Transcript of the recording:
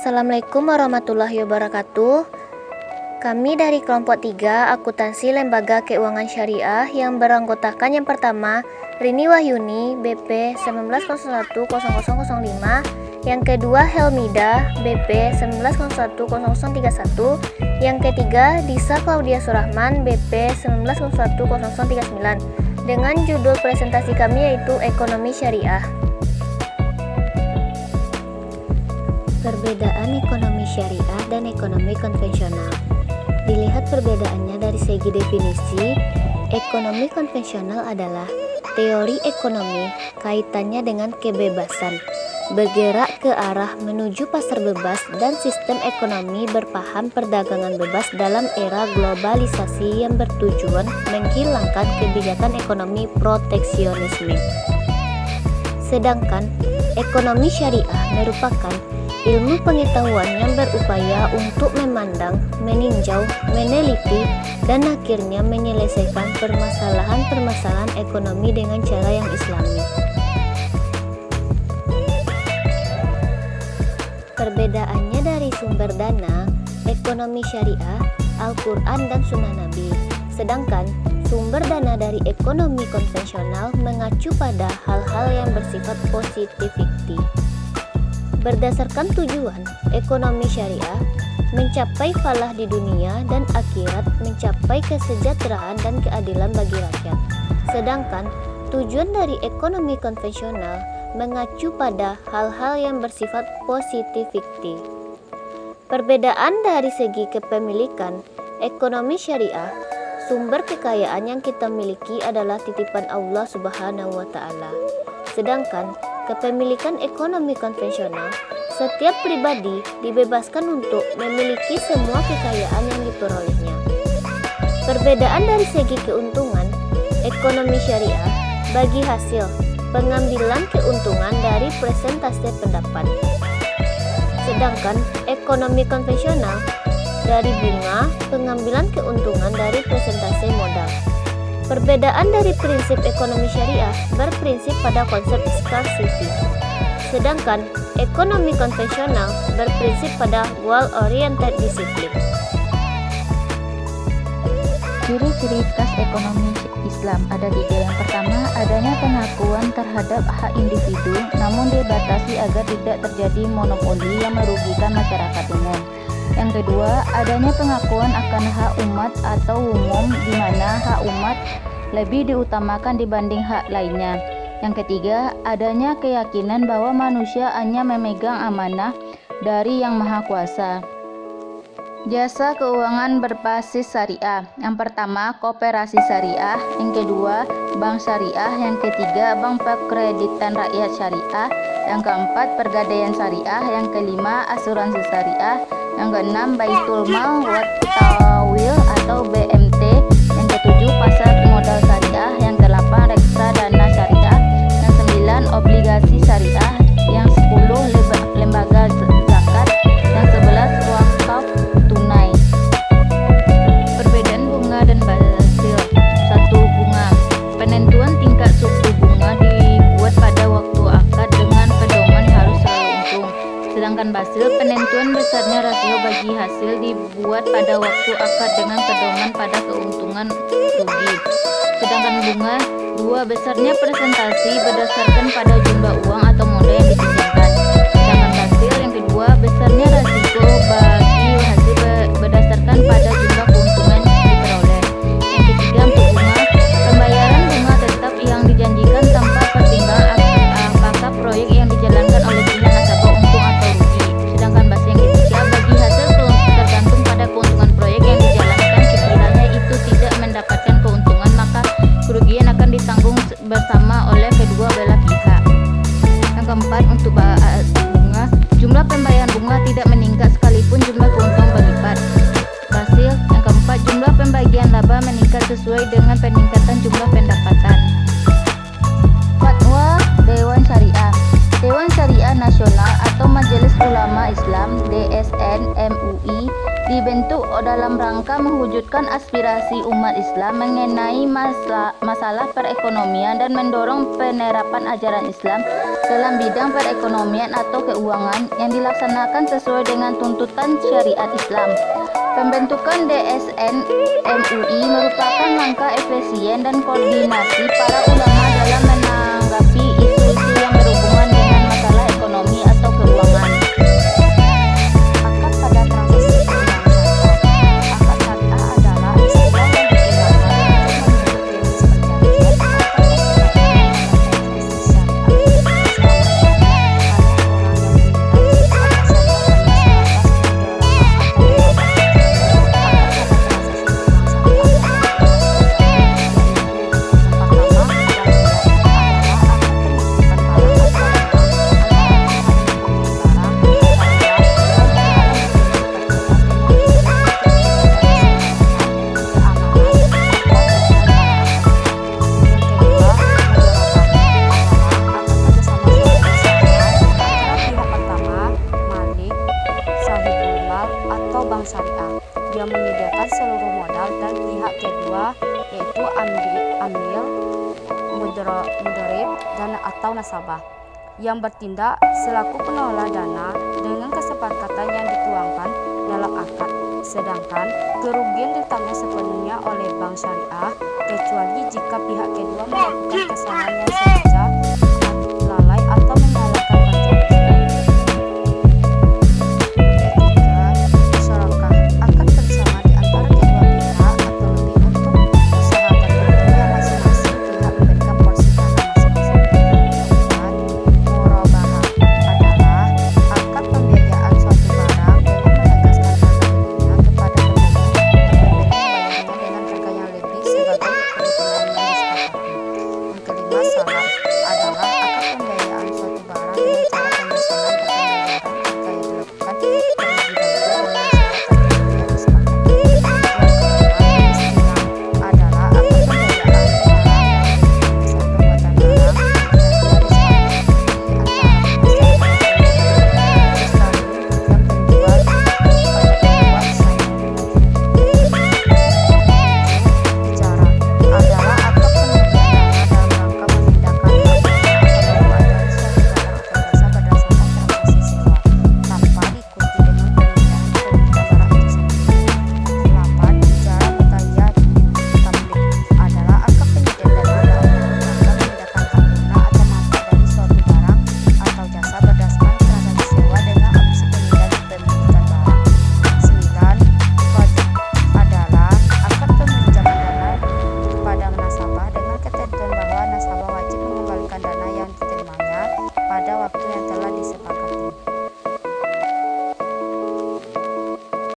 Assalamualaikum warahmatullahi wabarakatuh. Kami dari kelompok 3 akuntansi lembaga keuangan syariah yang beranggotakan yang pertama Rini Wahyuni BP 19010005, yang kedua Helmida BP 19010031, yang ketiga Disa Claudia Surahman BP 19010039, dengan judul presentasi kami yaitu Ekonomi Syariah. Perbedaan ekonomi syariah dan ekonomi konvensional. Dilihat perbedaannya dari segi definisi, ekonomi konvensional adalah teori ekonomi kaitannya dengan kebebasan, bergerak ke arah menuju pasar bebas dan sistem ekonomi berpaham perdagangan bebas dalam era globalisasi yang bertujuan menghilangkan kebijakan ekonomi proteksionisme. Sedangkan ekonomi syariah merupakan ilmu pengetahuan yang berupaya untuk memandang, meninjau, meneliti, dan akhirnya menyelesaikan permasalahan-permasalahan ekonomi dengan cara yang islami. Perbedaannya dari sumber dana, ekonomi syariah, Al-Quran dan Sunnah Nabi. Sedangkan sumber dana dari ekonomi konvensional mengacu pada hal-hal yang bersifat positivity. Berdasarkan tujuan, ekonomi syariah mencapai falah di dunia dan akhirat, mencapai kesejahteraan dan keadilan bagi rakyat. Sedangkan tujuan dari ekonomi konvensional mengacu pada hal-hal yang bersifat positivity. Perbedaan dari segi kepemilikan, ekonomi syariah, sumber kekayaan yang kita miliki adalah titipan Allah Subhanahu wa Ta'ala. Sedangkan kepemilikan ekonomi konvensional, setiap pribadi dibebaskan untuk memiliki semua kekayaan yang diperolehnya. Perbedaan dari segi keuntungan, ekonomi syariah bagi hasil pengambilan keuntungan dari presentase pendapat. Sedangkan ekonomi konvensional dari bunga pengambilan keuntungan dari presentase modal. Perbedaan dari prinsip ekonomi syariah berprinsip pada konsep scarcity, sedangkan ekonomi konvensional berprinsip pada goal-oriented disiplin. Ciri-ciri khas ekonomi Islam ada 3. Yang pertama, adanya pengakuan terhadap hak individu, namun dibatasi agar tidak terjadi monopoli yang merugikan masyarakat umum. Yang kedua, adanya pengakuan akan hak umat atau umum, di mana hak umat lebih diutamakan dibanding hak lainnya. Yang ketiga, adanya keyakinan bahwa manusia hanya memegang amanah dari Yang Maha Kuasa. Jasa keuangan berbasis syariah. Yang pertama, koperasi syariah. Yang kedua, bank syariah. Yang ketiga, bank perkreditan rakyat syariah. Yang keempat, pergadaian syariah. Yang kelima, asuransi syariah. Yang keenam, Baitul Mal wa Tawil atau BMT. Yang ketujuh, pasar modal syariah. Yang kedelapan, reksadana syariah. Yang sembilan, obligasi syariah. Yang 10, lembaga zakat. Yang 11, wakaf tunai. Perbedaan bunga dan basil. 1. Bunga. Penentuan tingkat suku bunga dibuat pada waktu akad dengan pedoman harus selalu untung. Sedangkan basil, penentuan besarnya rasio bagi hasil dibuat pada waktu akad dengan pedoman pada keuntungan rugi. Sedangkan bunga, 2. Besarnya presentasi berdasarkan pada jumlah uang atau modal yang dipinjamkan. Sedangkan basil yang kedua, besarnya rasio bagi hasil berdasarkan pada jumlah keuntungan diperoleh. Yang ketiga, untuk bunga, pembayaran bunga tetap yang dijanjikan tanpa pertimbangan apakah proyek yang dijalankan oleh pihak nasabah untung atau rugi. Sedangkan basil yang ketiga, bagi hasil tergantung pada keuntungan proyek yang dijalankan. Sekiranya itu tidak mendapatkan keuntungan, maka kerugian akan ditanggung bersama oleh kedua belah pihak. Yang keempat, untuk bunga, jumlah pembayaran bunga tidak meningkat sekalipun jumlah keuntungan berlipat. Basil yang keempat, jumlah pembagian laba meningkat sesuai dengan peningkatan jumlah pendapatan. Fatwa Dewan Syariah. Dewan Syariah Nasional atau Majelis Ulama Islam Islam (DSN MUI) dibentuk dalam rangka mewujudkan aspirasi umat Islam mengenai masalah perekonomian dan mendorong penerapan ajaran Islam dalam bidang perekonomian atau keuangan yang dilaksanakan sesuai dengan tuntutan syariat Islam. Pembentukan DSN MUI merupakan langkah efisien dan koordinasi para ulama dalam menanggapi isu-isu yang berhubungan dengan masalah ekonomi atau keuangan. Akad pada transaksi keuangan syariah. Akad syariah adalah istilah yang digunakan untuk menyebut jenis perjanjian atau kesepakatan dalam transaksi syariah. Bank syariah yang menyediakan seluruh modal dan pihak kedua yaitu amil, mudharib dan atau nasabah yang bertindak selaku pengelola dana dengan kesepakatan yang dituangkan dalam akad, sedangkan kerugian ditanggung sepenuhnya oleh bank syariah kecuali jika pihak kedua melakukan kesalahan yang sengaja